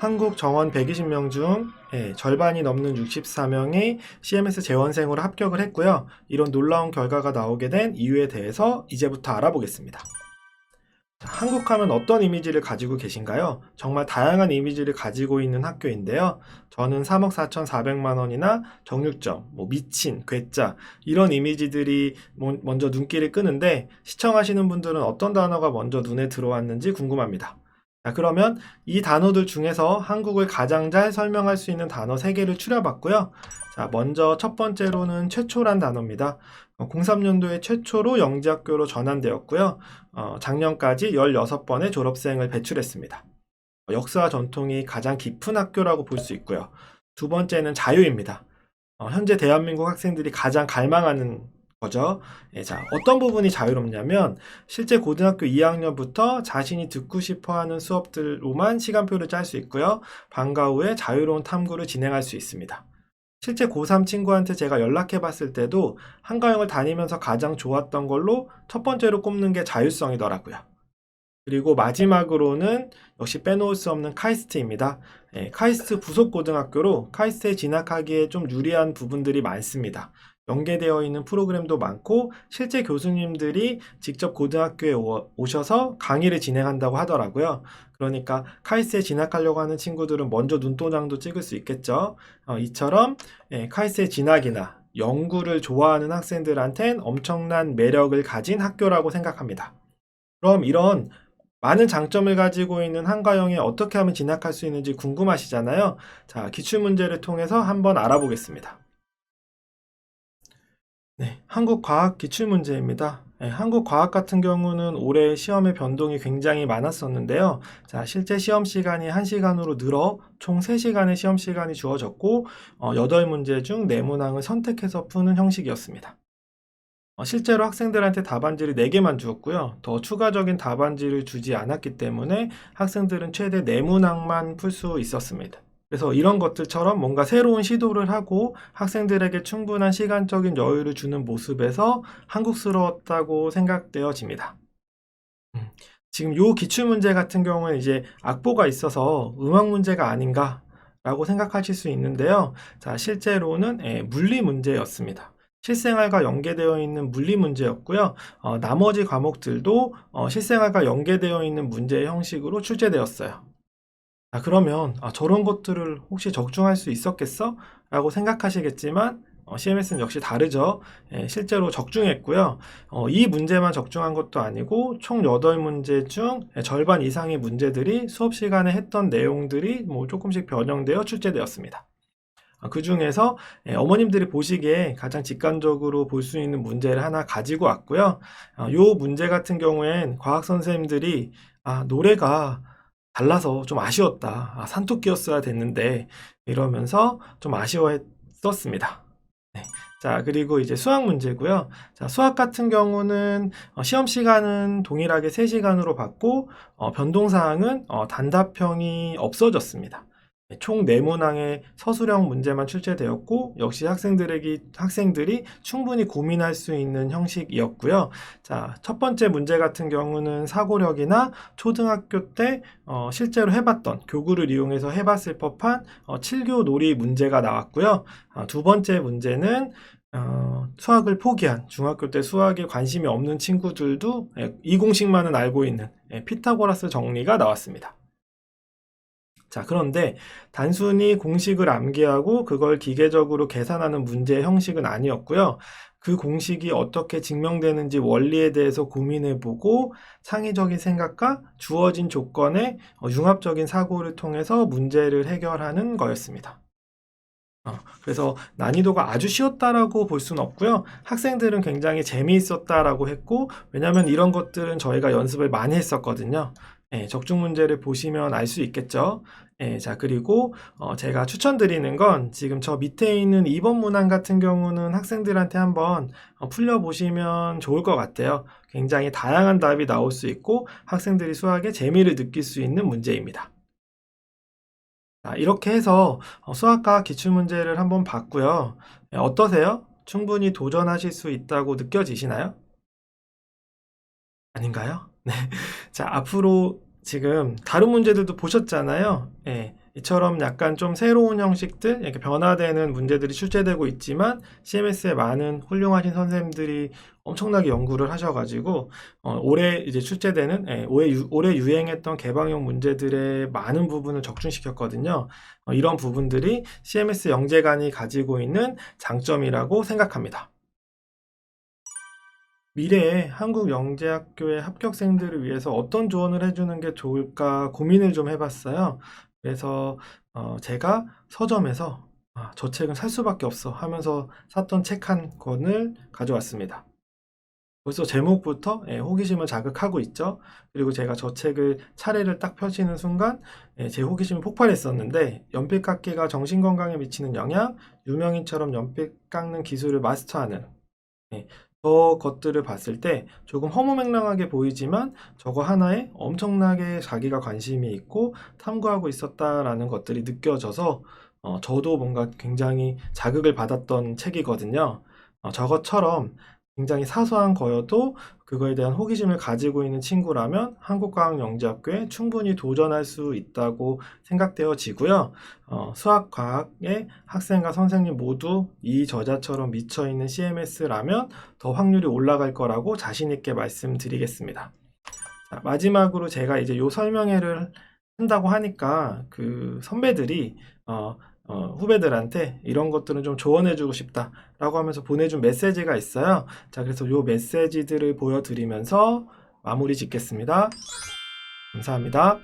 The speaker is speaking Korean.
한국 정원 120명 중 절반이 넘는 64명이 CMS 재원생으로 합격을 했고요. 이런 놀라운 결과가 나오게 된 이유에 대해서 이제부터 알아보겠습니다. 한국 하면 어떤 이미지를 가지고 계신가요? 정말 다양한 이미지를 가지고 있는 학교인데요. 저는 3억 4,400만 원이나 정육점, 미친, 괴짜 이런 이미지들이 먼저 눈길을 끄는데 시청하시는 분들은 어떤 단어가 먼저 눈에 들어왔는지 궁금합니다. 자, 그러면 이 단어들 중에서 한국을 가장 잘 설명할 수 있는 단어 3개를 추려봤고요. 자, 먼저 첫 번째로는 최초란 단어입니다. 03년도에 최초로 영재학교로 전환되었고요. 작년까지 16번의 졸업생을 배출했습니다. 역사와 전통이 가장 깊은 학교라고 볼 수 있고요. 두 번째는 자유입니다. 현재 대한민국 학생들이 가장 갈망하는 거죠. 자, 어떤 부분이 자유롭냐면 실제 고등학교 2학년부터 자신이 듣고 싶어하는 수업들로만 시간표를 짤 수 있고요. 방과 후에 자유로운 탐구를 진행할 수 있습니다. 실제 고3 친구한테 제가 연락해 봤을 때도 한가영을 다니면서 가장 좋았던 걸로 첫 번째로 꼽는 게 자율성이더라고요. 그리고 마지막으로는 역시 빼놓을 수 없는 카이스트입니다. 카이스트 부속 고등학교로 카이스트에 진학하기에 좀 유리한 부분들이 많습니다. 연계되어 있는 프로그램도 많고 실제 교수님들이 직접 고등학교에 오셔서 강의를 진행한다고 하더라고요. 그러니까 카이스트에 진학하려고 하는 친구들은 먼저 눈도장도 찍을 수 있겠죠. 이처럼 카이스트에 진학이나 연구를 좋아하는 학생들한텐 엄청난 매력을 가진 학교라고 생각합니다. 그럼 이런 많은 장점을 가지고 있는 한가영에 어떻게 하면 진학할 수 있는지 궁금하시잖아요. 자, 기출문제를 통해서 한번 알아보겠습니다. 네, 한국 과학 기출문제입니다. 한국 과학 같은 경우는 올해 시험의 변동이 굉장히 많았었는데요. 자, 실제 시험 시간이 1시간으로 늘어 총 3시간의 시험 시간이 주어졌고 8문제 중 4문항을 선택해서 푸는 형식이었습니다. 실제로 학생들한테 답안지를 4개만 주었고요. 더 추가적인 답안지를 주지 않았기 때문에 학생들은 최대 4문항만 풀 수 있었습니다. 그래서 이런 것들처럼 뭔가 새로운 시도를 하고 학생들에게 충분한 시간적인 여유를 주는 모습에서 한국스러웠다고 생각되어집니다. 지금 요 기출문제 같은 경우는 이제 악보가 있어서 음악 문제가 아닌가라고 생각하실 수 있는데요. 자, 실제로는 물리 문제였습니다. 실생활과 연계되어 있는 물리 문제였고요. 나머지 과목들도 실생활과 연계되어 있는 문제의 형식으로 출제되었어요. 그러면 저런 것들을 혹시 적중할 수 있었겠어? 라고 생각하시겠지만 CMS는 역시 다르죠. 실제로 적중했고요. 이 문제만 적중한 것도 아니고 총 8문제 중 절반 이상의 문제들이 수업 시간에 했던 내용들이 조금씩 변형되어 출제되었습니다. 그 중에서 어머님들이 보시기에 가장 직관적으로 볼 수 있는 문제를 하나 가지고 왔고요. 이 문제 같은 경우엔 과학 선생님들이 노래가 달라서 좀 아쉬웠다. 산토끼였어야 됐는데 이러면서 좀 아쉬워했었습니다. 네. 자, 그리고 이제 수학 문제고요. 자, 수학 같은 경우는 시험 시간은 동일하게 3시간으로 받고 변동사항은 단답형이 없어졌습니다. 총 4문항의 서술형 문제만 출제되었고 역시 학생들이 충분히 고민할 수 있는 형식이었고요. 자, 첫 번째 문제 같은 경우는 사고력이나 초등학교 때 실제로 해봤던 교구를 이용해서 해봤을 법한 7교 놀이 문제가 나왔고요. 두 번째 문제는 수학을 포기한 중학교 때 수학에 관심이 없는 친구들도 이 공식만은 알고 있는 피타고라스 정리가 나왔습니다. 자, 그런데 단순히 공식을 암기하고 그걸 기계적으로 계산하는 문제의 형식은 아니었고요. 그 공식이 어떻게 증명되는지 원리에 대해서 고민해보고 창의적인 생각과 주어진 조건의 융합적인 사고를 통해서 문제를 해결하는 거였습니다. 그래서 난이도가 아주 쉬웠다라고 볼 수는 없고요. 학생들은 굉장히 재미있었다라고 했고, 왜냐하면 이런 것들은 저희가 연습을 많이 했었거든요. 적중 문제를 보시면 알 수 있겠죠. 자, 그리고 제가 추천드리는 건 지금 저 밑에 있는 2번 문항 같은 경우는 학생들한테 한번 풀려보시면 좋을 것 같아요. 굉장히 다양한 답이 나올 수 있고 학생들이 수학에 재미를 느낄 수 있는 문제입니다. 자, 이렇게 해서 수학과 기출문제를 한번 봤고요. 어떠세요? 충분히 도전하실 수 있다고 느껴지시나요? 아닌가요? 네. 자, 앞으로 지금 다른 문제들도 보셨잖아요. 이처럼 약간 좀 새로운 형식들, 이렇게 변화되는 문제들이 출제되고 있지만 CMS에 많은 훌륭하신 선생님들이 엄청나게 연구를 하셔가지고 올해 이제 출제되는 올해 유행했던 개방형 문제들의 많은 부분을 적중시켰거든요. 이런 부분들이 CMS 영재관이 가지고 있는 장점이라고 생각합니다. 미래에 한국영재학교의 합격생들을 위해서 어떤 조언을 해주는 게 좋을까 고민을 좀 해봤어요. 그래서 제가 서점에서 저 책은 살 수밖에 없어 하면서 샀던 책 한 권을 가져왔습니다. 벌써 제목부터 호기심을 자극하고 있죠. 그리고 제가 저 책을 차례를 딱 펼치는 순간 제 호기심이 폭발했었는데, 연필 깎기가 정신건강에 미치는 영향, 유명인처럼 연필 깎는 기술을 마스터하는, 예, 저 것들을 봤을 때 조금 허무맹랑하게 보이지만 저거 하나에 엄청나게 자기가 관심이 있고 탐구하고 있었다라는 것들이 느껴져서 저도 뭔가 굉장히 자극을 받았던 책이거든요. 저것처럼 굉장히 사소한 거여도 그거에 대한 호기심을 가지고 있는 친구라면 한국과학영재학교에 충분히 도전할 수 있다고 생각되어지고요. 수학, 과학의 학생과 선생님 모두 이 저자처럼 미쳐있는 CMS라면 더 확률이 올라갈 거라고 자신 있게 말씀드리겠습니다. 자, 마지막으로 제가 이제 요 설명회를 한다고 하니까 그 선배들이 후배들한테 이런 것들은 좀 조언해주고 싶다라고 하면서 보내준 메시지가 있어요. 자, 그래서 요 메시지들을 보여드리면서 마무리 짓겠습니다. 감사합니다.